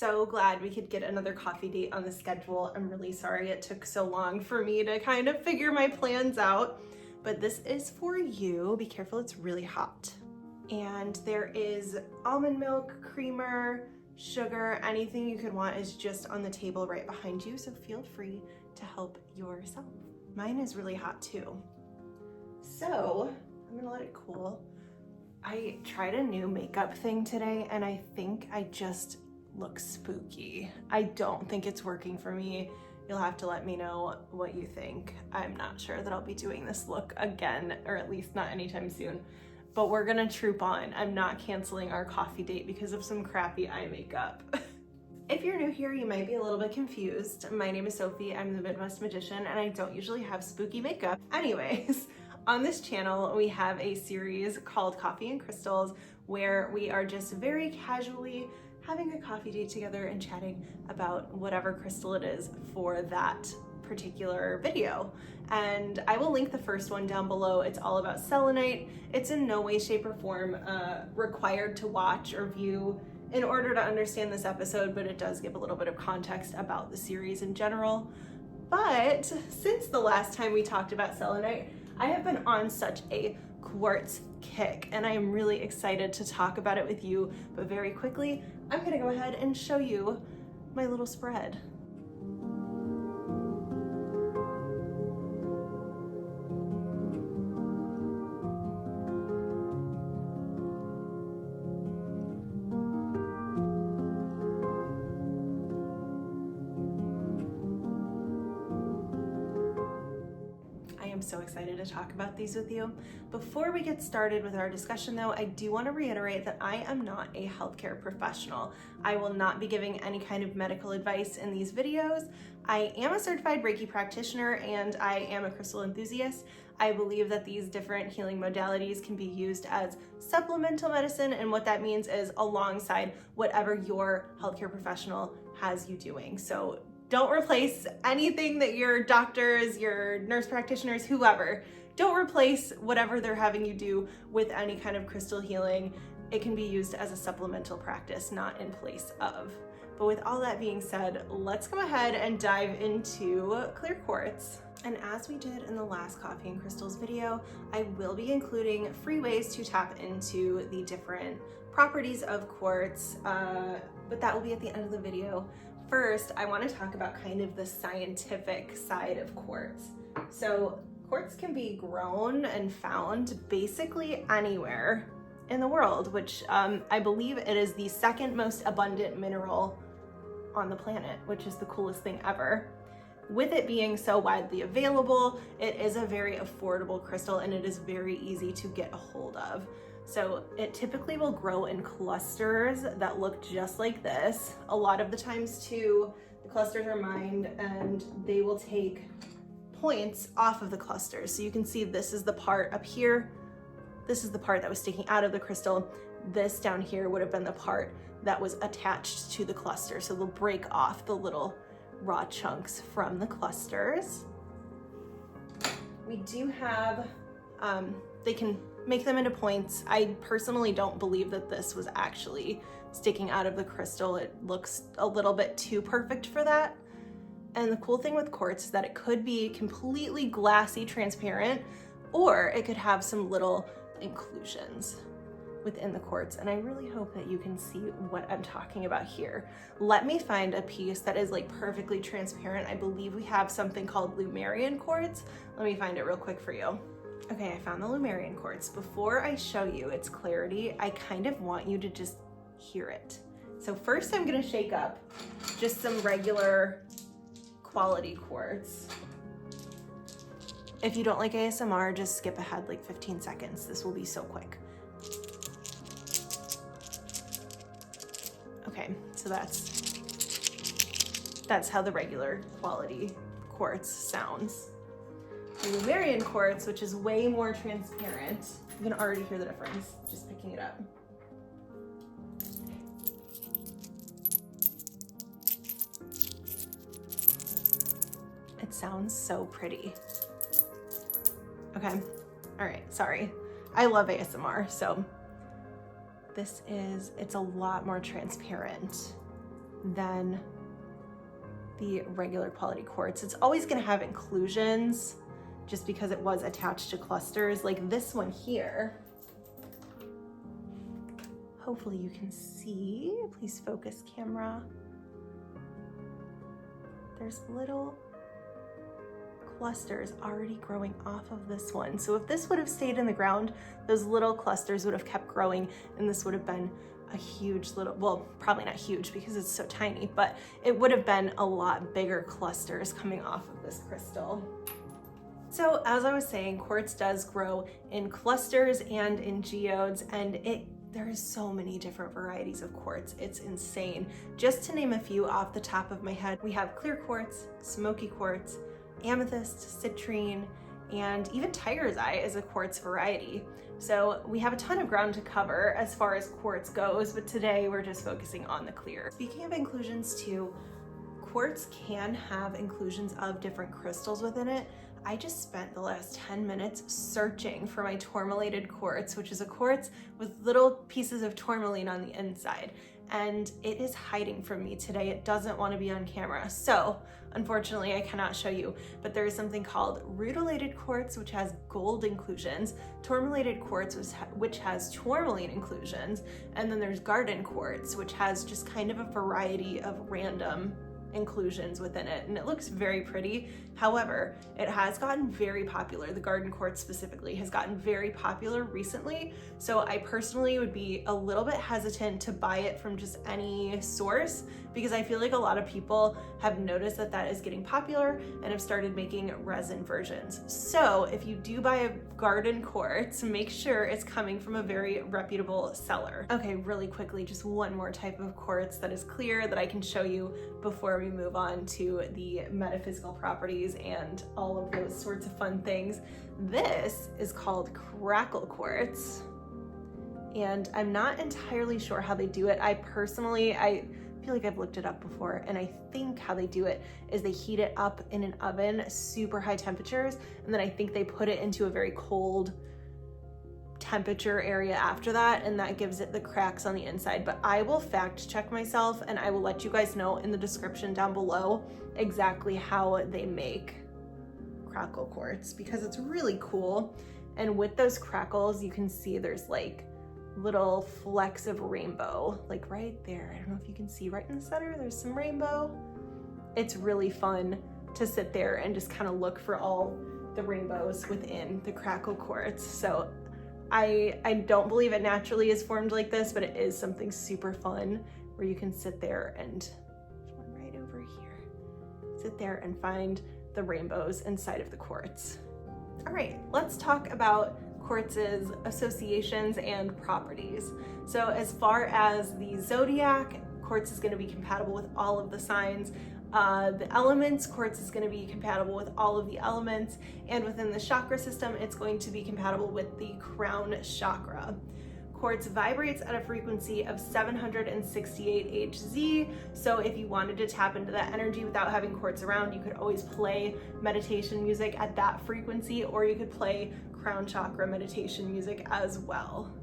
so glad we could get another coffee date on the schedule. I'm really sorry it took so long for me to kind of figure my plans out, but this is for you. Be careful, it's really hot. And there is almond milk, creamer, sugar, anything you could want is just on the table right behind you, so feel free to help yourself. Mine is really hot too. So I'm gonna let it cool. I tried a new makeup thing today and I think I just look spooky. I don't think it's working for me. You'll have to let me know what you think. I'm not sure that I'll be doing this look again, or at least not anytime soon, but we're gonna troop on. I'm not canceling our coffee date because of some crappy eye makeup. If you're new here, you might be a little bit confused. My name is Sophie, I'm the Midwest Magician, and I don't usually have spooky makeup. Anyways, on this channel, we have a series called Coffee and Crystals, where we are just very casually having a coffee date together and chatting about whatever crystal it is for that particular video. And I will link the first one down below. It's all about selenite. It's in no way, shape, or form required to watch or view in order to understand this episode, but it does give a little bit of context about the series in general. But since the last time we talked about selenite, I have been on such a quartz kick, and I am really excited to talk about it with you. But very quickly, I'm gonna go ahead and show you my little spread. I'm so excited to talk about these with you. Before we get started with our discussion though, I do want to reiterate that I am not a healthcare professional. I will not be giving any kind of medical advice in these videos. I am a certified Reiki practitioner and I am a crystal enthusiast. I believe that these different healing modalities can be used as supplemental medicine, and what that means is alongside whatever your healthcare professional has you doing. So don't replace anything that your doctors, your nurse practitioners, whoever, don't replace whatever they're having you do with any kind of crystal healing. It can be used as a supplemental practice, not in place of. But with all that being said, let's go ahead and dive into clear quartz. And as we did in the last Coffee and Crystals video, I will be including free ways to tap into the different properties of quartz, but that will be at the end of the video. First, I want to talk about kind of the scientific side of quartz. So quartz can be grown and found basically anywhere in the world, which I believe it is the second most abundant mineral on the planet, which is the coolest thing ever. With it being so widely available, it is a very affordable crystal and it is very easy to get a hold of. So it typically will grow in clusters that look just like this. A lot of the times too, the clusters are mined and they will take points off of the clusters. So you can see this is the part up here. This is the part that was sticking out of the crystal. This down here would have been the part that was attached to the cluster. So they'll break off the little raw chunks from the clusters. We do have, they can make them into points. I personally don't believe that this was actually sticking out of the crystal. It looks a little bit too perfect for that. And the cool thing with quartz is that it could be completely glassy, transparent, or it could have some little inclusions within the quartz. And I really hope that you can see what I'm talking about here. Let me find a piece that is like perfectly transparent. I believe we have something called Lumerian quartz. Let me find it real quick for you. Okay, I found the Lumerian quartz. Before I show you its clarity, I kind of want you to just hear it. So first I'm gonna shake up just some regular quality quartz. If you don't like ASMR, just skip ahead like 15 seconds. This will be so quick. Okay, so that's how the regular quality quartz sounds. The Lumerian quartz, which is way more transparent, you can already hear the difference just picking it up. It sounds so pretty. Okay, all right, sorry. I love ASMR, so it's a lot more transparent than the regular quality quartz. It's always going to have inclusions just because it was attached to clusters. Like this one here, hopefully you can see, please focus camera. There's little clusters already growing off of this one. So if this would have stayed in the ground, those little clusters would have kept growing, and this would have been a huge little, well, probably not huge because it's so tiny, but it would have been a lot bigger clusters coming off of this crystal. So as I was saying, quartz does grow in clusters and in geodes, and there's so many different varieties of quartz. It's insane. Just to name a few off the top of my head, we have clear quartz, smoky quartz, amethyst, citrine, and even tiger's eye is a quartz variety. So we have a ton of ground to cover as far as quartz goes, but today we're just focusing on the clear. Speaking of inclusions too, quartz can have inclusions of different crystals within it. I just spent the last 10 minutes searching for my tourmalated quartz, which is a quartz with little pieces of tourmaline on the inside, and it is hiding from me today. It doesn't want to be on camera. So unfortunately I cannot show you, but there is something called rutilated quartz, which has gold inclusions, tourmalated quartz, which has tourmaline inclusions, and then there's garden quartz, which has just kind of a variety of random inclusions within it, and it looks very pretty. However, it has gotten very popular. The garden quartz specifically has gotten very popular recently, so I personally would be a little bit hesitant to buy it from just any source, because I feel like a lot of people have noticed that that is getting popular and have started making resin versions. So if you do buy a garden quartz, make sure it's coming from a very reputable seller. Okay, really quickly, just one more type of quartz that is clear that I can show you before we move on to the metaphysical properties and all of those sorts of fun things. This is called crackle quartz, and I'm not entirely sure how they do it. I feel like I've looked it up before, and I think how they do it is they heat it up in an oven, super high temperatures, and then I think they put it into a very cold temperature area after that, and that gives it the cracks on the inside. But I will fact check myself, and I will let you guys know in the description down below exactly how they make crackle quartz, because it's really cool. And with those crackles, you can see there's like little flecks of rainbow, like right there. I don't know if you can see right in the center, there's some rainbow. It's really fun to sit there and just kind of look for all the rainbows within the crackle quartz. So I don't believe it naturally is formed like this, but it is something super fun where you can sit there and, there's one right over here, sit there and find the rainbows inside of the quartz. All right, let's talk about quartz's associations and properties. So as far as the zodiac, quartz is going to be compatible with all of the signs. The elements, quartz is going to be compatible with all of the elements, and within the chakra system, it's going to be compatible with the crown chakra. Quartz vibrates at a frequency of 768 Hz, so if you wanted to tap into that energy without having quartz around, you could always play meditation music at that frequency, or you could play crown chakra meditation music as well.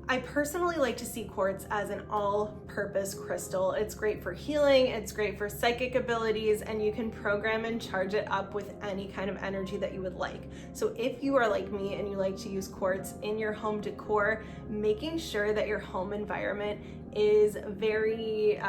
I personally like to see quartz as an all-purpose crystal. It's great for healing, it's great for psychic abilities, and you can program and charge it up with any kind of energy that you would like. So if you are like me and you like to use quartz in your home decor, making sure that your home environment is very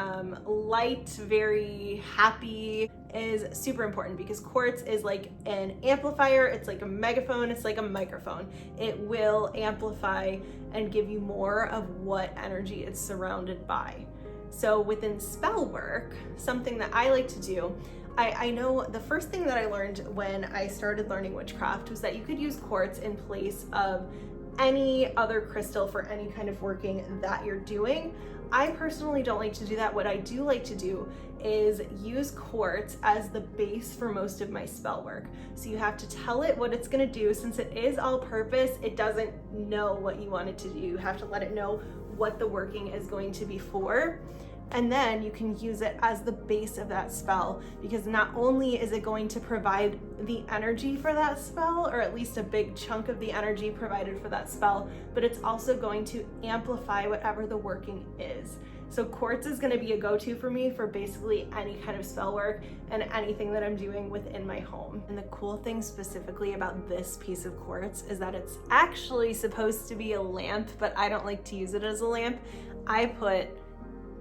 light, very happy is super important, because quartz is like an amplifier, it's like a megaphone, it's like a microphone. It will amplify and give you more of what energy it's surrounded by. So within spell work, something that I like to do, I know the first thing that I learned when I started learning witchcraft was that you could use quartz in place of any other crystal for any kind of working that you're doing. I personally don't like to do that. What I do like to do is use quartz as the base for most of my spell work. So you have to tell it what it's gonna do. Since it is all purpose, it doesn't know what you want it to do. You have to let it know what the working is going to be for. And then you can use it as the base of that spell, because not only is it going to provide the energy for that spell, or at least a big chunk of the energy provided for that spell, but it's also going to amplify whatever the working is. So quartz is gonna be a go-to for me for basically any kind of spell work and anything that I'm doing within my home. And the cool thing specifically about this piece of quartz is that it's actually supposed to be a lamp, but I don't like to use it as a lamp. I put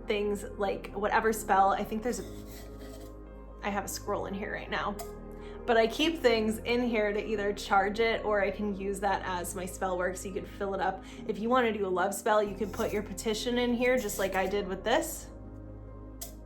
things like whatever spell, I have a scroll in here right now, but I keep things in here to either charge it or I can use that as my spell work, so you could fill it up. If you want to do a love spell, you could put your petition in here just like I did with this,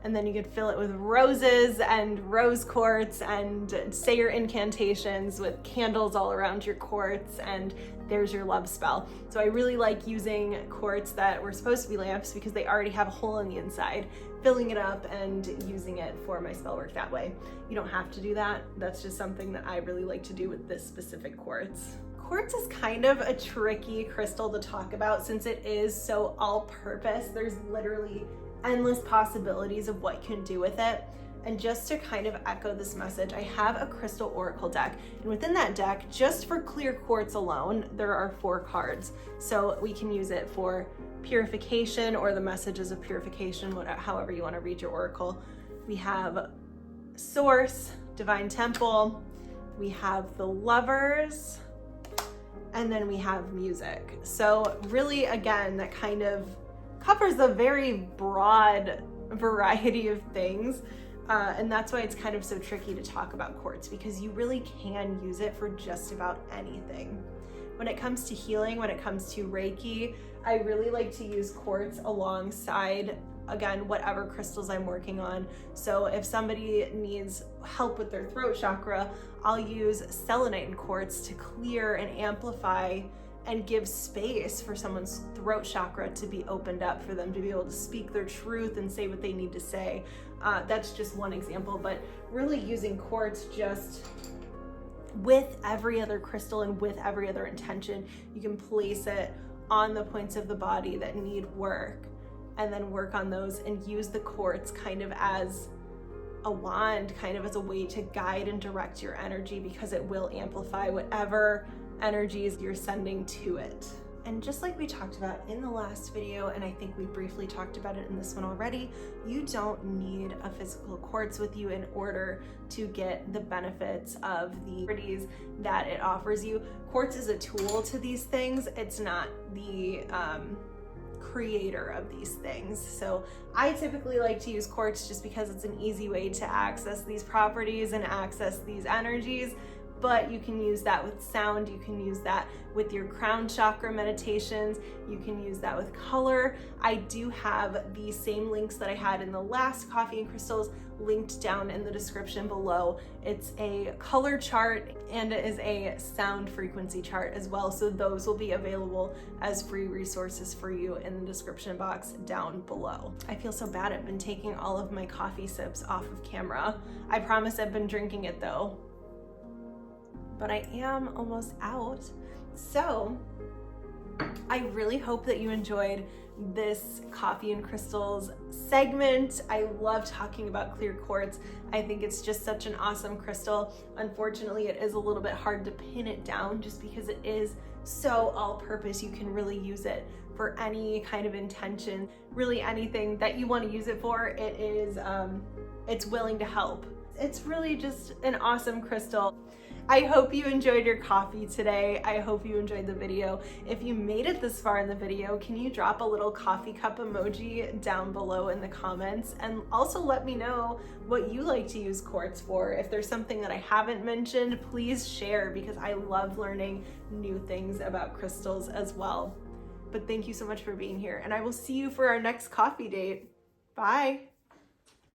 and then you could fill it with roses and rose quartz and say your incantations with candles all around your quartz, and there's your love spell. So I really like using quartz that were supposed to be lamps because they already have a hole in the inside, filling it up and using it for my spell work that way. You don't have to do that. That's just something that I really like to do with this specific quartz. Quartz is kind of a tricky crystal to talk about since it is so all-purpose. There's literally endless possibilities of what you can do with it. And just to kind of echo this message, I have a crystal oracle deck. And within that deck, just for clear quartz alone, there are 4 cards. So we can use it for purification or the messages of purification, whatever, however you want to read your oracle. We have Source, Divine Temple, we have the Lovers, and then we have Music. So really, again, that kind of covers a very broad variety of things. And that's why it's kind of so tricky to talk about quartz, because you really can use it for just about anything. When it comes to healing, when it comes to Reiki, I really like to use quartz alongside, again, whatever crystals I'm working on. So if somebody needs help with their throat chakra, I'll use selenite and quartz to clear and amplify and give space for someone's throat chakra to be opened up, for them to be able to speak their truth and say what they need to say. That's just one example, but really using quartz just with every other crystal and with every other intention. You can place it on the points of the body that need work and then work on those and use the quartz kind of as a wand, kind of as a way to guide and direct your energy, because it will amplify whatever energies you're sending to it. And just like we talked about in the last video, and I think we briefly talked about it in this one already, you don't need a physical quartz with you in order to get the benefits of the properties that it offers you. Quartz is a tool to these things. It's not the creator of these things. So I typically like to use quartz just because it's an easy way to access these properties and access these energies. But you can use that with sound, you can use that with your crown chakra meditations, you can use that with color. I do have the same links that I had in the last Coffee and Crystals linked down in the description below. It's a color chart and it is a sound frequency chart as well. So those will be available as free resources for you in the description box down below. I feel so bad I've been taking all of my coffee sips off of camera. I promise I've been drinking it though, but I am almost out. So I really hope that you enjoyed this Coffee and Crystals segment. I love talking about clear quartz. I think it's just such an awesome crystal. Unfortunately, it is a little bit hard to pin it down just because it is so all-purpose. You can really use it for any kind of intention, really anything that you want to use it for. It is, it's willing to help. It's really just an awesome crystal. I hope you enjoyed your coffee today. I hope you enjoyed the video. If you made it this far in the video, can you drop a little coffee cup emoji down below in the comments? And also let me know what you like to use quartz for. If there's something that I haven't mentioned, please share, because I love learning new things about crystals as well. But thank you so much for being here, and I will see you for our next coffee date. Bye.